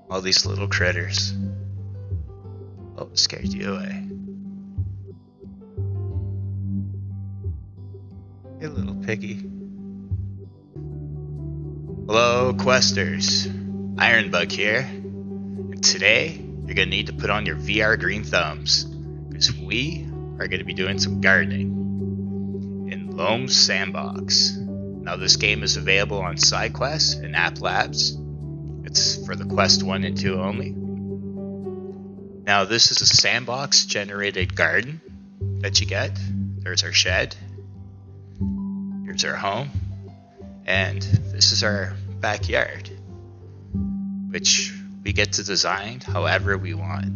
All these little critters. Oh, it scared you away. Hey, little piggy. Hello, questers. Ironbug here. And today, you're gonna need to put on your VR green thumbs, because we are gonna be doing some gardening in Loam Sandbox. Now, this game is available on SideQuest and App Labs. It's for the Quest 1 and 2 only. Now, this is a sandbox generated garden that you get. There's our shed. Here's our home. And this is our backyard, which we get to design however we want.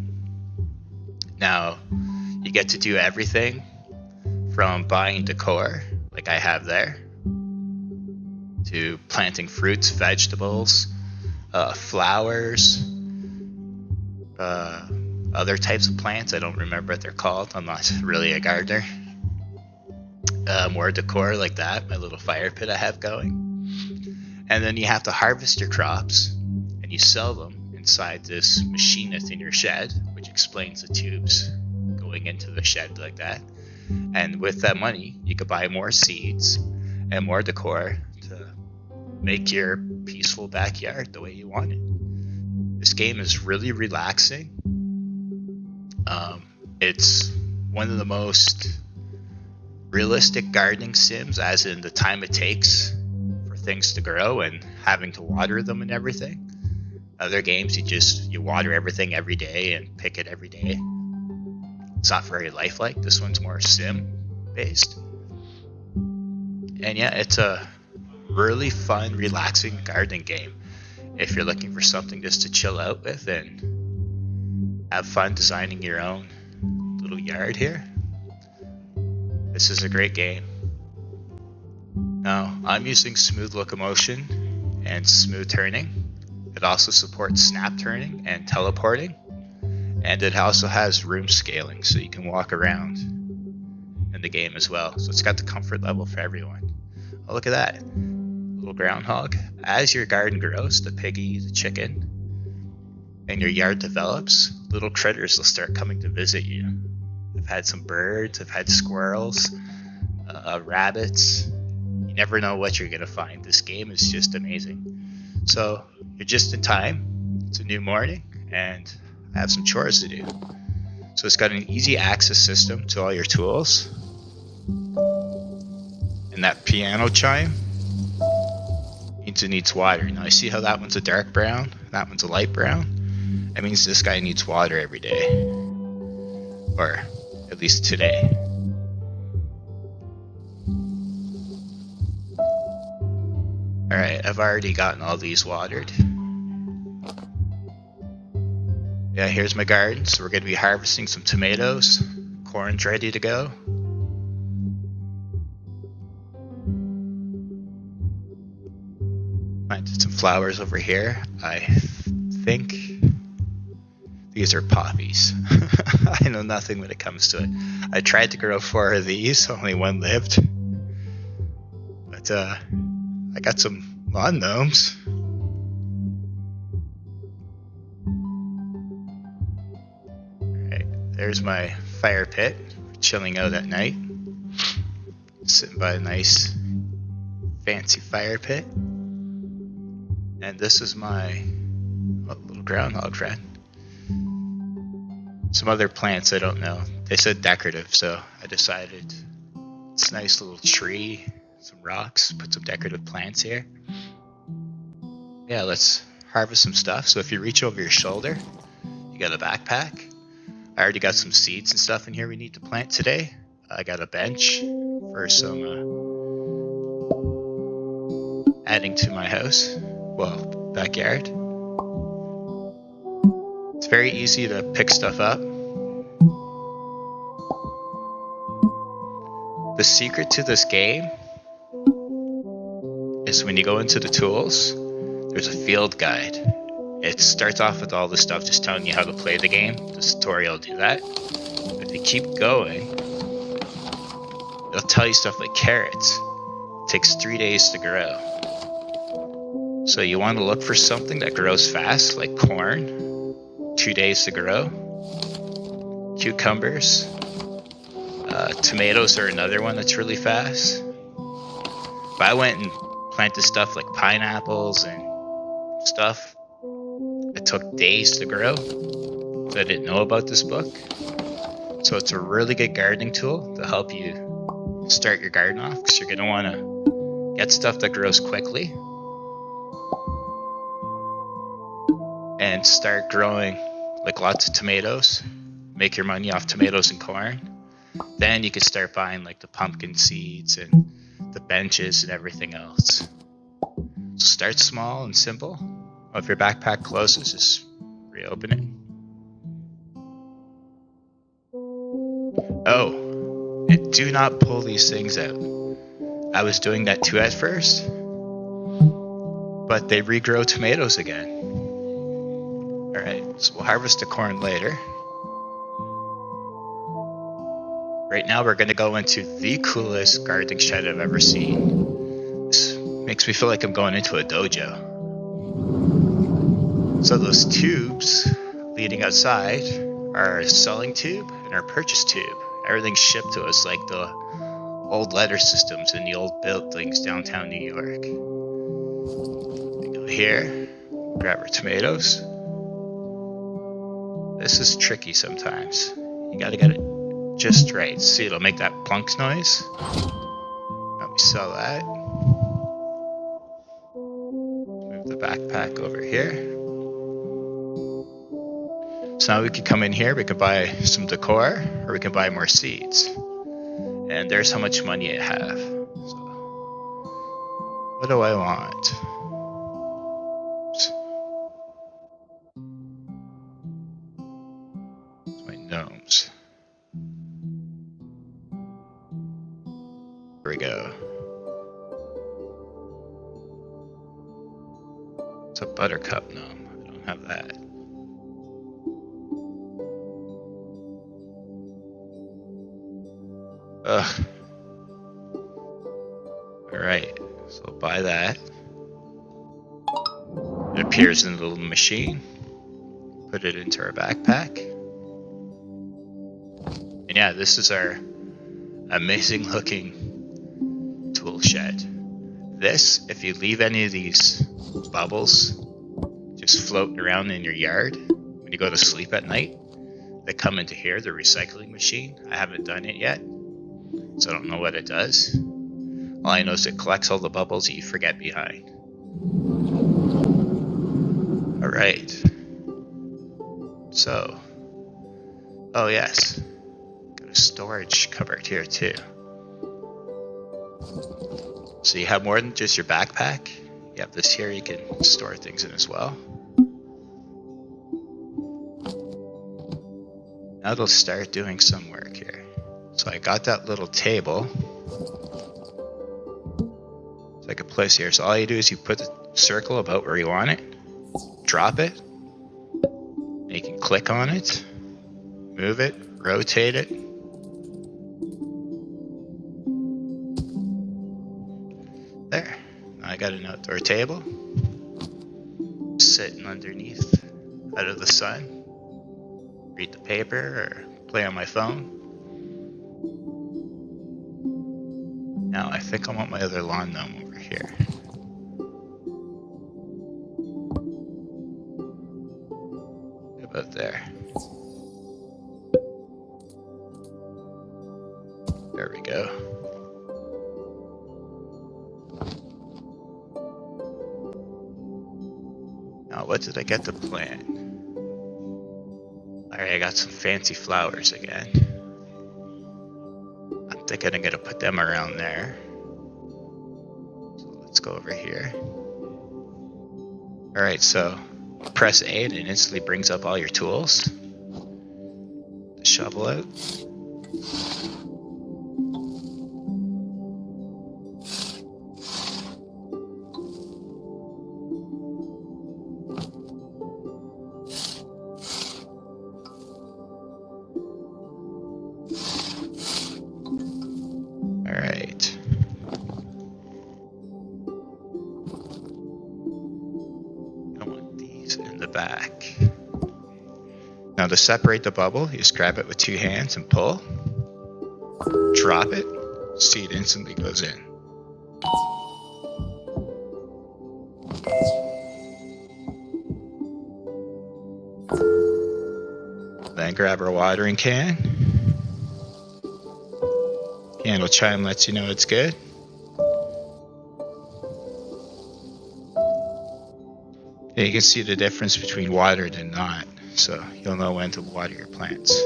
Now, you get to do everything from buying decor, like I have there, to planting fruits, vegetables, flowers, other types of plants. I don't remember what they're called. I'm not really a gardener. More decor like that, my little fire pit I have going. And then you have to harvest your crops and you sell them inside this machine that's in your shed, which explains the tubes going into the shed like that. And with that money, you could buy more seeds and more decor to make your peaceful backyard the way you want it. This game is really relaxing. It's one of the most realistic gardening sims, as in the time it takes for things to grow and having to water them and everything. Other games, you water everything every day and pick it every day. It's not very lifelike. This one's more sim based. And yeah, it's a really fun, relaxing gardening game if you're looking for something just to chill out with and have fun designing your own little yard here. This is a great game. Now, I'm using smooth locomotion and smooth turning. It also supports snap turning and teleporting. And it also has room scaling, so you can walk around in the game as well. So it's got the comfort level for everyone. Oh, look at that. Little groundhog. As your garden grows, the piggy, the chicken, and your yard develops, little critters will start coming to visit you. I've had some birds, I've had squirrels, rabbits. You never know what you're gonna find. This game is just amazing. So you're just in time. It's a new morning and I have some chores to do. So it's got an easy access system to all your tools. And that piano chime needs water. Now I see how that one's a dark brown, that one's a light brown. That means this guy needs water every day. Or at least today. Alright, I've already gotten all these watered. Yeah, here's my garden. So we're going to be harvesting some tomatoes. Corn's ready to go. Planted some flowers over here. I think these are poppies. I know nothing when it comes to it. I tried to grow 4 of these, only one lived. But I got some lawn gnomes. Alright, there's my fire pit for chilling out at night. Sitting by a nice fancy fire pit. And this is my little groundhog friend. Some other plants I don't know. They said decorative, so I decided it's a nice little tree, some rocks, put some decorative plants here. Yeah, let's harvest some stuff. So if you reach over your shoulder, you got a backpack. I already got some seeds and stuff in here we need to plant today. I got a bench for some adding to my house. Well, backyard. It's very easy to pick stuff up. The secret to this game is when you go into the tools, there's a field guide. It starts off with all the stuff just telling you how to play the game. The tutorial will do that. If you keep going, it'll tell you stuff like carrots. It takes 3 days to grow. So you want to look for something that grows fast, like corn, 2 days to grow. Cucumbers. Tomatoes are another one that's really fast. But I went and planted stuff like pineapples and stuff. It took days to grow. So I didn't know about this book. So it's a really good gardening tool to help you start your garden off, because you're going to want to get stuff that grows quickly and start growing like lots of tomatoes. Make your money off tomatoes and corn. Then you can start buying like the pumpkin seeds and the benches and everything else. So start small and simple. If your backpack closes, just reopen it. Oh, and do not pull these things out. I was doing that too at first, but they regrow tomatoes again. Alright, so we'll harvest the corn later. Right now we're going to go into the coolest gardening shed I've ever seen. This makes me feel like I'm going into a dojo. So those tubes leading outside are our selling tube and our purchase tube. Everything's shipped to us like the old letter systems in the old buildings downtown New York. We go here, grab our tomatoes. This is tricky sometimes. You gotta get it just right. See, it'll make that plunk noise. Let me sell that. Move the backpack over here. So now we can come in here, we can buy some decor, or we can buy more seeds. And there's how much money I have. So, what do I want? It's my gnomes. Here we go. It's a buttercup gnome. I don't have that. Ugh. Alright, so I'll buy that. It appears in the little machine. Put it into our backpack. And yeah, this is our amazing looking tool shed. This, if you leave any of these bubbles just floating around in your yard when you go to sleep at night, they come into here, the recycling machine. I haven't done it yet, so I don't know what it does. All I know is it collects all the bubbles that you forget behind. Alright. So, oh yes, got a storage cupboard here too. So you have more than just your backpack. You have this here you can store things in as well. Now it'll start doing some work here. So I got that little table. So I can place here. So all you do is you put the circle about where you want it, drop it, and you can click on it, move it, rotate it. There. Now I got an outdoor table, sitting underneath, out of the sun, read the paper or play on my phone. Now I think I want my other lawn gnome over here. About there. There we go. Now what did I get to plant? Alright, I got some fancy flowers again. I'm thinking I'm gonna put them around there. So let's go over here. Alright, so press A and it instantly brings up all your tools. The shovel out. Alright. front and the back. Now to separate the bubble, you just grab it with 2 hands and pull. Drop it, see it instantly goes in. Then grab our watering can. Candle chime lets you know it's good. Yeah, you can see the difference between watered and not, so you'll know when to water your plants.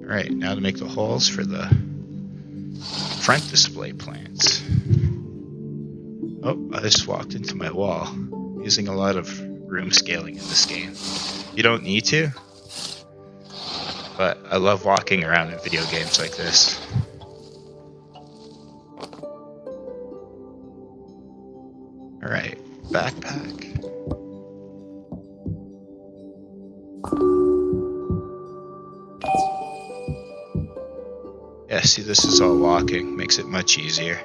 Alright, now to make the holes for the front display plants. Oh, I just walked into my wall. I'm using a lot of room scaling in this game. You don't need to, but I love walking around in video games like this. Alright, backpack. Yeah, see, this is all walking, makes it much easier.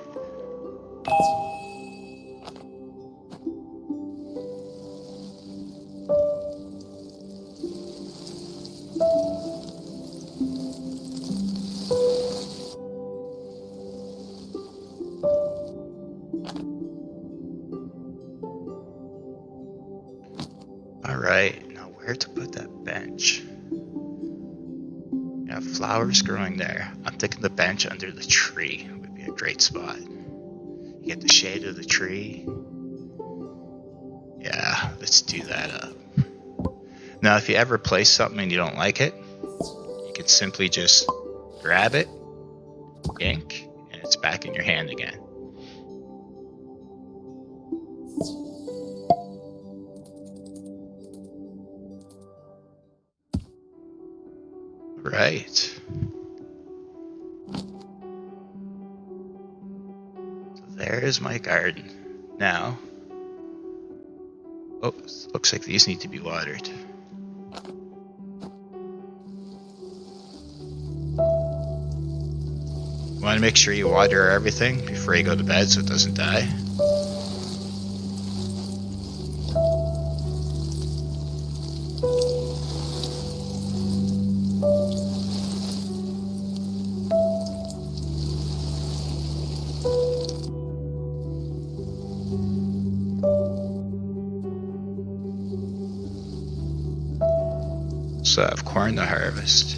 Alright, now where to put that bench? You have flowers growing there. I'm thinking the bench under the tree would be a great spot. You get the shade of the tree. Yeah, let's do that up. Now if you ever place something and you don't like it, you can simply just grab it, yank, and it's back in your hand again. Right. So there's my garden. Now, oh, looks like these need to be watered. You want to make sure you water everything before you go to bed so it doesn't die. So I have corn to harvest.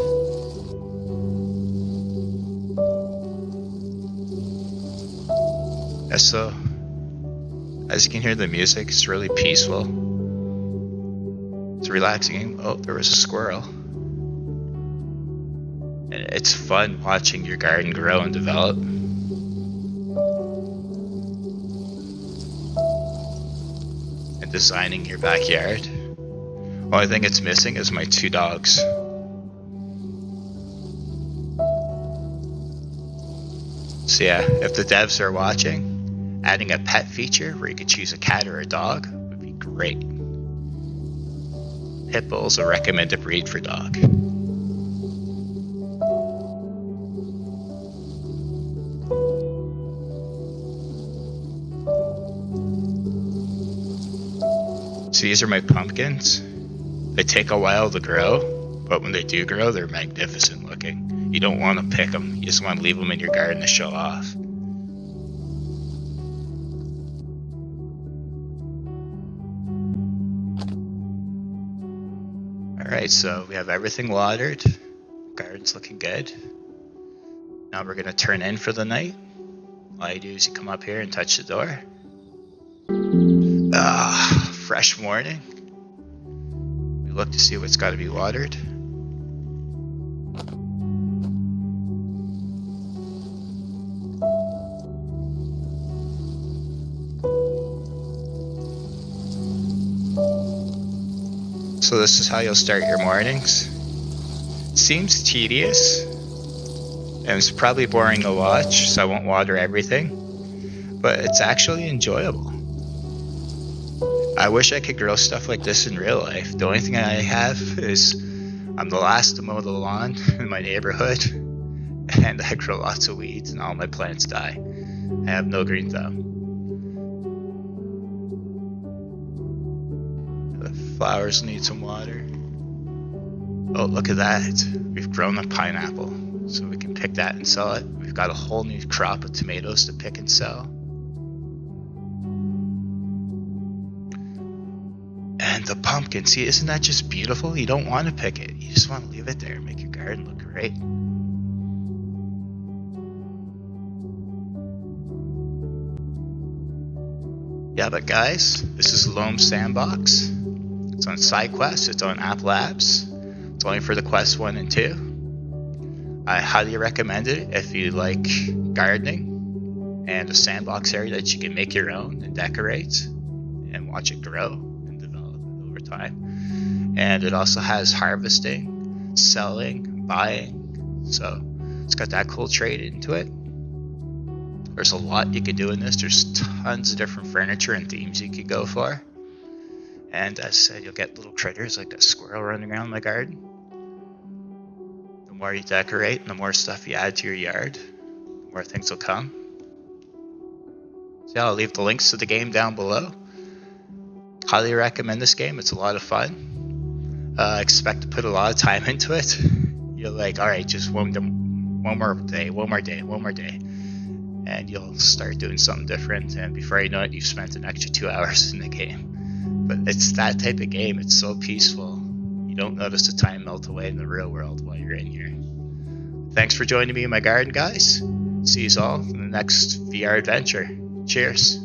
Yeah, so as you can hear the music, it's really peaceful. It's a relaxing game. Oh, there was a squirrel. And it's fun watching your garden grow and develop. And designing your backyard. Only thing it's missing is my 2 dogs. So yeah, if the devs are watching, adding a pet feature where you could choose a cat or a dog would be great. Pit Bull's a recommended breed for dog. So these are my pumpkins. They take a while to grow, but when they do grow, they're magnificent looking. You don't want to pick them, you just want to leave them in your garden to show off. Alright, so we have everything watered. Garden's looking good. Now we're going to turn in for the night. All you do is you come up here and touch the door. Fresh morning. Look to see what's got to be watered. So this is how you'll start your mornings. Seems tedious, and it's probably boring to watch, so I won't water everything, but it's actually enjoyable. I wish I could grow stuff like this in real life. The only thing I have is I'm the last to mow the lawn in my neighborhood, and I grow lots of weeds and all my plants die. I have no green thumb. Flowers need some water. Oh, look at that. We've grown a pineapple, so we can pick that and sell it. We've got a whole new crop of tomatoes to pick and sell. And the pumpkin, see, isn't that just beautiful? You don't want to pick it. You just want to leave it there and make your garden look great. Yeah, but guys, this is Loam Sandbox. It's on SideQuest, it's on App Labs. It's only for the Quest 1 and 2. I highly recommend it if you like gardening and a sandbox area that you can make your own and decorate and watch it grow and develop over time. And it also has harvesting, selling, buying. So it's got that cool trade into it. There's a lot you can do in this. There's tons of different furniture and themes you could go for. And as I said, you'll get little critters like that squirrel running around my garden. The more you decorate and the more stuff you add to your yard, the more things will come. So yeah, I'll leave the links to the game down below. Highly recommend this game. It's a lot of fun. Expect to put a lot of time into it. You're like, alright, just one more day. And you'll start doing something different, and before you know it, you've spent an extra 2 hours in the game. But it's that type of game. It's so peaceful. You don't notice the time melt away in the real world while you're in here. Thanks for joining me in my garden, guys. See you all in the next VR adventure. Cheers.